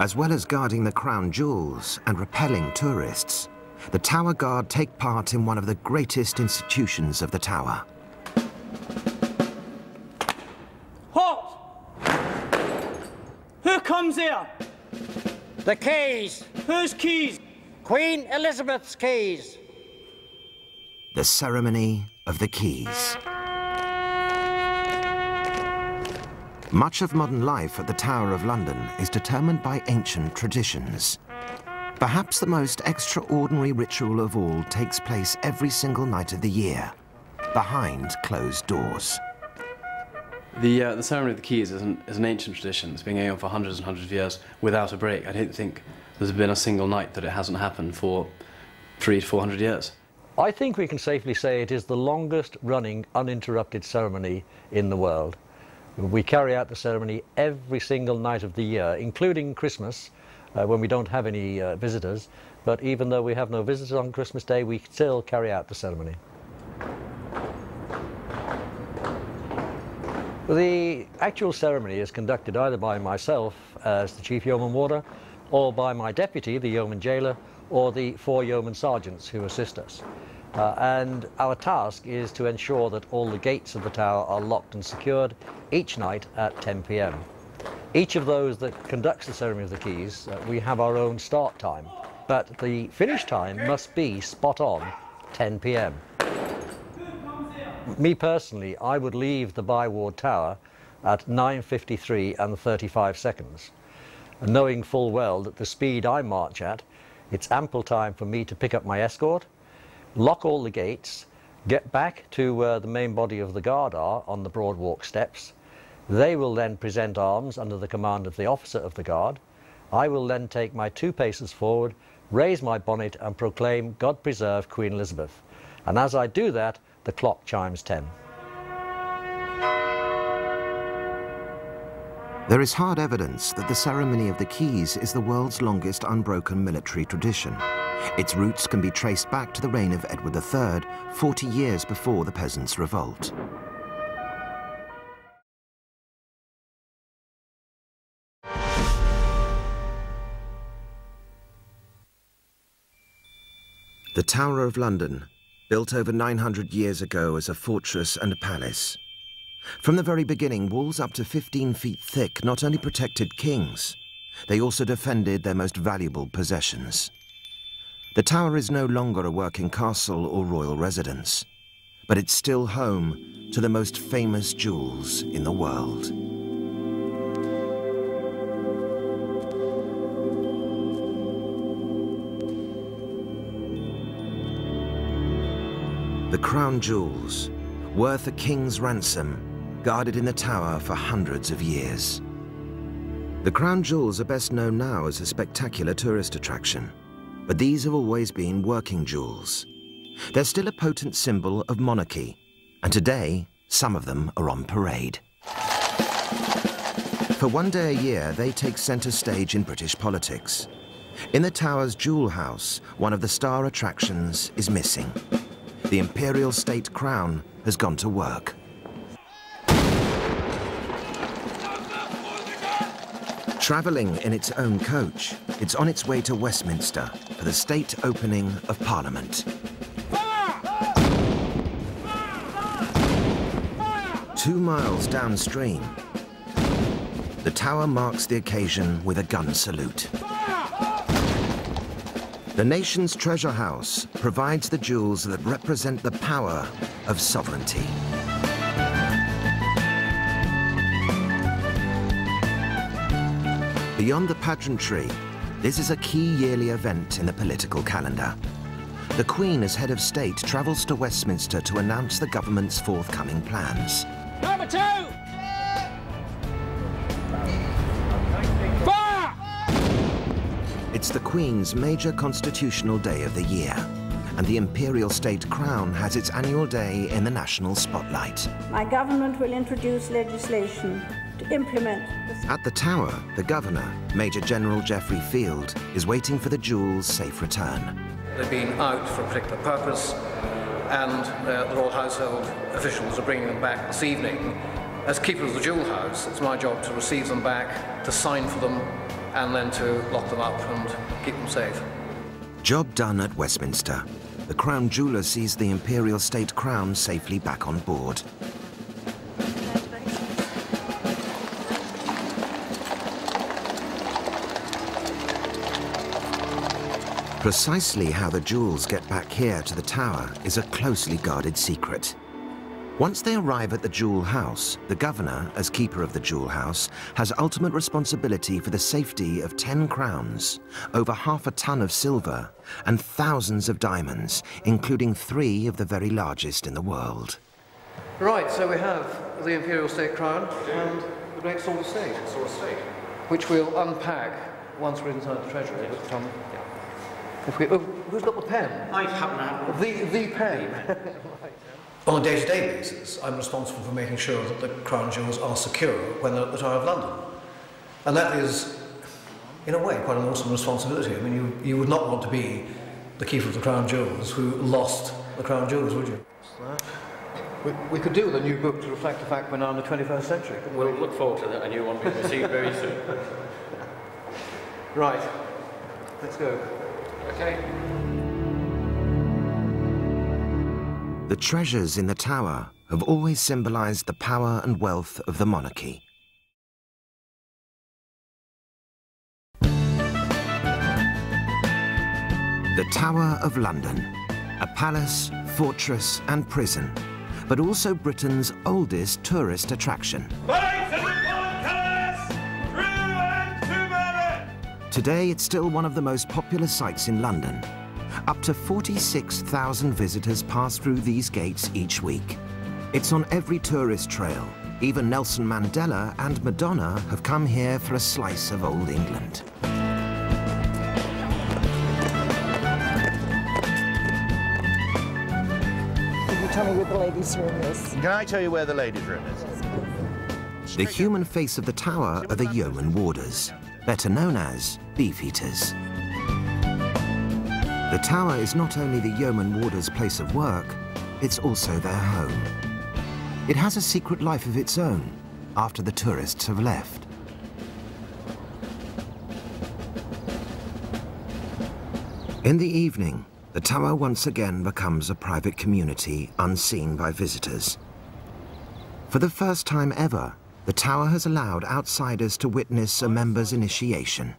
As well as guarding the crown jewels and repelling tourists, the Tower Guard take part in one of the greatest institutions of the Tower. Halt! Who comes here? The keys. Whose keys? Queen Elizabeth's keys. The ceremony of the keys. Much of modern life at the Tower of London is determined by ancient traditions. Perhaps the most extraordinary ritual of all takes place every single night of the year, behind closed doors. The ceremony of the keys is an ancient tradition. It's been going on for hundreds and hundreds of years without a break. I don't think there's been a single night that it hasn't happened for 300 to 400 years. I think we can safely say it is the longest running uninterrupted ceremony in the world. We carry out the ceremony every single night of the year, including Christmas, when we don't have any visitors. But even though we have no visitors on Christmas Day, we still carry out the ceremony. The actual ceremony is conducted either by myself as the Chief Yeoman Warder, or by my deputy, the Yeoman Jailer, or the 4 Yeoman Sergeants who assist us. And our task is to ensure that all the gates of the tower are locked and secured each night at 10 p.m. Each of those that conducts the ceremony of the keys, we have our own start time, but the finish time must be spot on 10 p.m. Me personally, I would leave the Byward Tower at 9:53 and 35 seconds, knowing full well that the speed I march at, it's ample time for me to pick up my escort, lock all the gates, get back to where the main body of the guard are on the Broad Walk steps. They will then present arms under the command of the officer of the guard. I will then take my 2 paces forward, raise my bonnet and proclaim "God preserve Queen Elizabeth." And as I do that, the clock chimes 10. There is hard evidence that the ceremony of the keys is the world's longest unbroken military tradition. Its roots can be traced back to the reign of Edward III, 40 years before the Peasants' Revolt. The Tower of London, built over 900 years ago as a fortress and a palace. From the very beginning, walls up to 15 feet thick not only protected kings, they also defended their most valuable possessions. The tower is no longer a working castle or royal residence, but it's still home to the most famous jewels in the world. The crown jewels, worth a king's ransom, guarded in the tower for hundreds of years. The crown jewels are best known now as a spectacular tourist attraction, but these have always been working jewels. They're still a potent symbol of monarchy, and today, some of them are on parade. For one day a year, they take center stage in British politics. In the tower's jewel house, one of the star attractions is missing. The imperial state crown has gone to work. Travelling in its own coach, it's on its way to Westminster for the state opening of Parliament. 2 miles downstream, the tower marks the occasion with a gun salute. The nation's treasure house provides the jewels that represent the power of sovereignty. Beyond the pageantry, this is a key yearly event in the political calendar. The Queen, as head of state, travels to Westminster to announce the government's forthcoming plans. Number 2! It's the Queen's major constitutional day of the year, and the imperial state crown has its annual day in the national spotlight. My government will introduce legislation to implement this. At the Tower, the Governor, Major General Geoffrey Field, is waiting for the jewels' safe return. They've been out for a particular purpose, and the Royal Household officials are bringing them back this evening. As Keeper of the Jewel House, it's my job to receive them back, to sign for them, and then to lock them up and keep them safe. Job done at Westminster. The Crown Jeweller sees the imperial state crown safely back on board. Precisely how the jewels get back here to the tower is a closely guarded secret. Once they arrive at the jewel house, the governor, as keeper of the jewel house, has ultimate responsibility for the safety of 10 crowns, over half a ton of silver, and thousands of diamonds, including 3 of the very largest in the world. Right, so we have the imperial state crown and the great sword of state, which we'll unpack once we're inside the treasury. But, who's got the pen? I happen to have one. The pen. On a day-to-day basis, I'm responsible for making sure that the crown jewels are secure when they're at the Tower of London. And that is, in a way, quite an awesome responsibility. I mean, you would not want to be the keeper of the crown jewels who lost the crown jewels, would you? We could do with a new book to reflect the fact we're now in the 21st century. We'll look forward to that, and you want me to see you very soon. Right. Let's go. Okay. The treasures in the tower have always symbolized the power and wealth of the monarchy. The Tower of London, a palace, fortress and prison, but also Britain's oldest tourist attraction. Today it's still one of the most popular sites in London. Up to 46,000 visitors pass through these gates each week. It's on every tourist trail. Even Nelson Mandela and Madonna have come here for a slice of old England. Can you tell me where the ladies' room is? Can I tell you where the ladies' room is? The human face of the tower are the yeoman warders, better known as beefeaters. The tower is not only the yeoman warders' place of work, it's also their home. It has a secret life of its own after the tourists have left. In the evening, the tower once again becomes a private community unseen by visitors. For the first time ever, the tower has allowed outsiders to witness a member's initiation.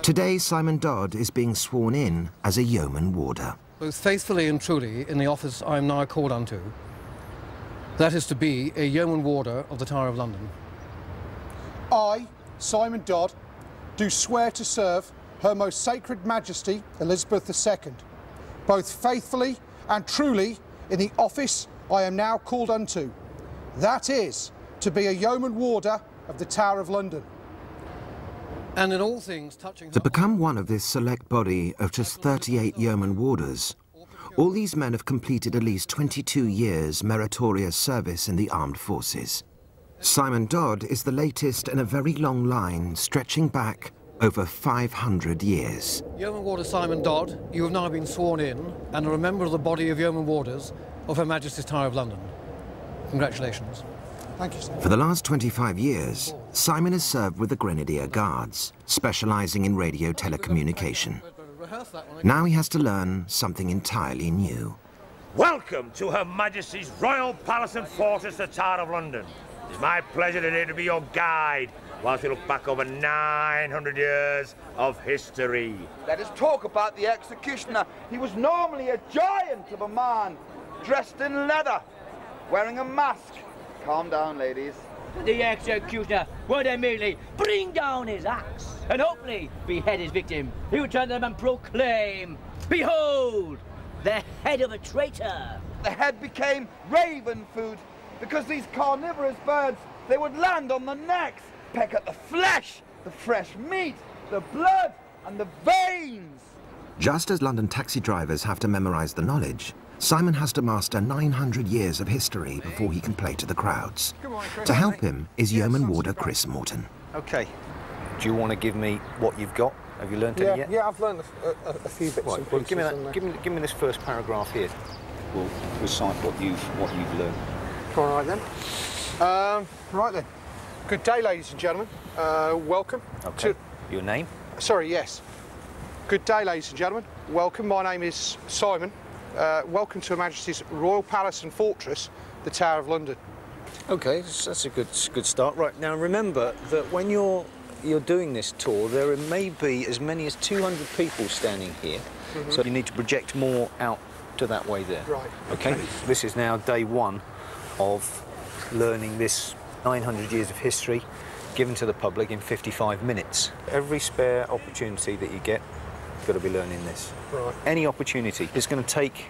Today, Simon Dodd is being sworn in as a yeoman warder. Both faithfully and truly in the office I am now called unto, that is to be a yeoman warder of the Tower of London. I, Simon Dodd, do swear to serve Her Most Sacred Majesty Elizabeth II, both faithfully and truly in the office I am now called unto, that is, to be a yeoman warder of the Tower of London. And in all things touching... To become one of this select body of just 38 yeoman warders, all these men have completed at least 22 years meritorious service in the armed forces. Simon Dodd is the latest in a very long line stretching back over 500 years. Yeoman Warder Simon Dodd, you have now been sworn in and are a member of the body of yeoman warders of Her Majesty's Tower of London. Congratulations. Thank you, sir. For the last 25 years, Simon has served with the Grenadier Guards, specialising in radio telecommunication. Now he has to learn something entirely new. Welcome to Her Majesty's Royal Palace and Fortress, the Tower of London. It's my pleasure today to be your guide whilst we look back over 900 years of history. Let us talk about the executioner. He was normally a giant of a man, dressed in leather, wearing a mask. Calm down, ladies. The executioner would immediately bring down his axe and hopefully behead his victim. He would turn to them and proclaim, "Behold, the head of a traitor." The head became raven food because these carnivorous birds, they would land on the necks, peck at the flesh, the fresh meat, the blood and the veins. Just as London taxi drivers have to memorise the knowledge, Simon has to master 900 years of history before he can play to the crowds. To help him is yeoman warder Chris Morton. Okay. Do you want to give me what you've got? Have you learnt any yet? Yeah, I've learned a few bits and well, pieces. give me this first paragraph here. We'll recite what you've learned. All right then. Right then. Good day, ladies and gentlemen. Welcome Your name? Sorry, yes. Good day, ladies and gentlemen. Welcome. My name is Simon. Welcome to Her Majesty's Royal Palace and Fortress, the Tower of London. Okay, that's a good start. Right, now remember that when you're doing this tour, there may be as many as 200 people standing here, so you need to project more out to that way there. Right. Okay, this is now day one of learning this 900 years of history given to the public in 55 minutes. Every spare opportunity that you get, you've got to be learning this. Right. Any opportunity. It's going to take...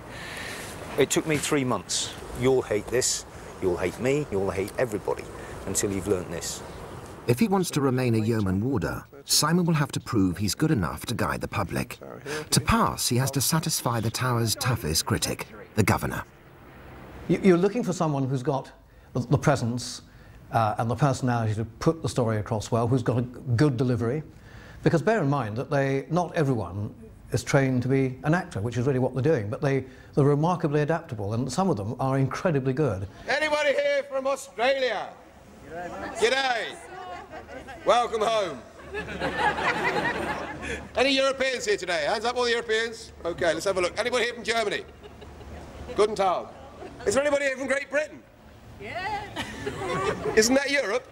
It took me 3 months. You'll hate this, you'll hate me, you'll hate everybody until you've learned this. If he wants to remain a yeoman warder, Simon will have to prove he's good enough to guide the public. To pass, he has to satisfy the Tower's toughest critic, the governor. You're looking for someone who's got the presence and the personality to put the story across well, who's got a good delivery. Because bear in mind that not everyone is trained to be an actor, which is really what they're doing, but they're remarkably adaptable, and some of them are incredibly good. Anybody here from Australia? G'day. Welcome home. Any Europeans here today? Hands up, all the Europeans. OK, let's have a look. Anybody here from Germany? Guten Tag. Is there anybody here from Great Britain? Yeah. Isn't that Europe?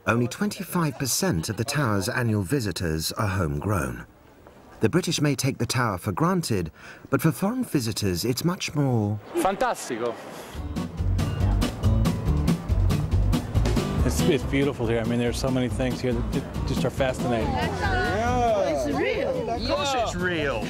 Only 25% of the Tower's annual visitors are homegrown. The British may take the Tower for granted, but for foreign visitors, it's much more... Fantastico. It's beautiful here. I mean, there's so many things here that just are fascinating. Yeah. It's real. Of course it's real.